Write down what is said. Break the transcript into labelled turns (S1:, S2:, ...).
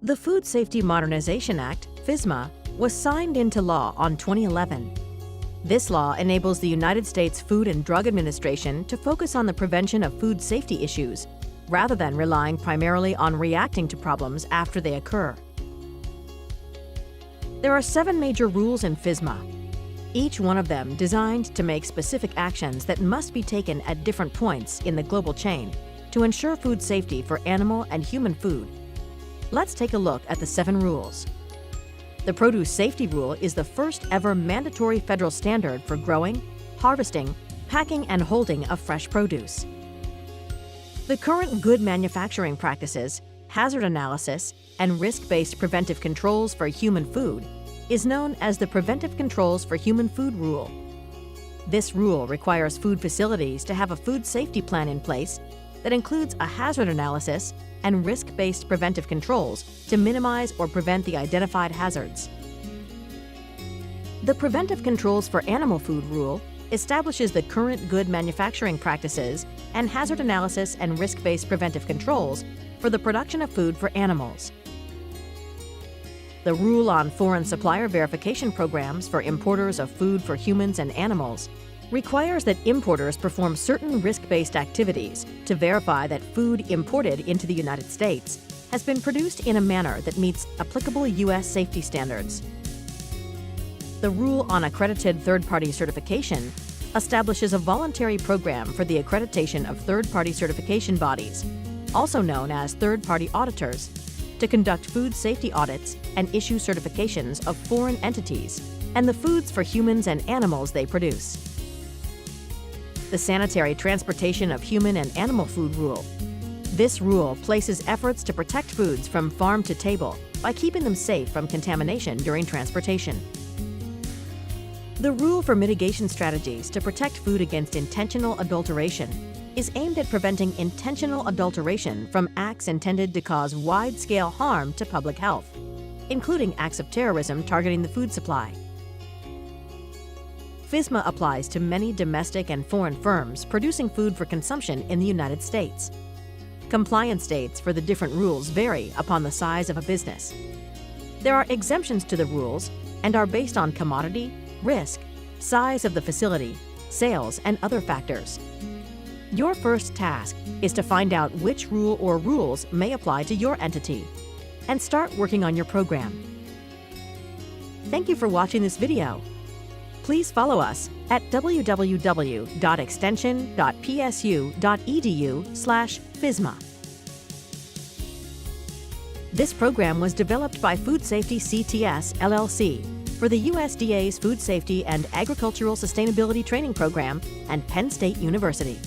S1: The Food Safety Modernization Act, FSMA, was signed into law on 2011. This law enables the United States Food and Drug Administration to focus on the prevention of food safety issues, rather than relying primarily on reacting to problems after they occur. There are 7 major rules in FSMA, each one of them designed to make specific actions that must be taken at different points in the global chain to ensure food safety for animal and human food. Let's take a look at the 7 rules. The Produce Safety Rule is the first ever mandatory federal standard for growing, harvesting, packing, and holding of fresh produce. The current good manufacturing practices, hazard analysis, and risk-based preventive controls for human food is known as the Preventive Controls for Human Food Rule. This rule requires food facilities to have a food safety plan in place that includes a hazard analysis and risk-based preventive controls to minimize or prevent the identified hazards. The Preventive Controls for Animal Food Rule establishes the current good manufacturing practices and hazard analysis and risk-based preventive controls for the production of food for animals. The Rule on Foreign Supplier Verification Programs for importers of food for humans and animals requires that importers perform certain risk-based activities to verify that food imported into the United States has been produced in a manner that meets applicable U.S. safety standards. The Rule on Accredited Third-Party Certification establishes a voluntary program for the accreditation of third-party certification bodies, also known as third-party auditors, to conduct food safety audits and issue certifications of foreign entities and the foods for humans and animals they produce. The Sanitary Transportation of Human and Animal Food Rule. This rule places efforts to protect foods from farm to table by keeping them safe from contamination during transportation. The Rule for Mitigation Strategies to Protect Food Against Intentional Adulteration is aimed at preventing intentional adulteration from acts intended to cause wide-scale harm to public health, including acts of terrorism targeting the food supply. FSMA applies to many domestic and foreign firms producing food for consumption in the United States. Compliance dates for the different rules vary upon the size of a business. There are exemptions to the rules and are based on commodity, risk, size of the facility, sales, and other factors. Your first task is to find out which rule or rules may apply to your entity and start working on your program. Thank you for watching this video. Please follow us at www.extension.psu.edu/FSMA. This program was developed by Food Safety CTS LLC for the USDA's Food Safety and Agricultural Sustainability Training Program and Penn State University.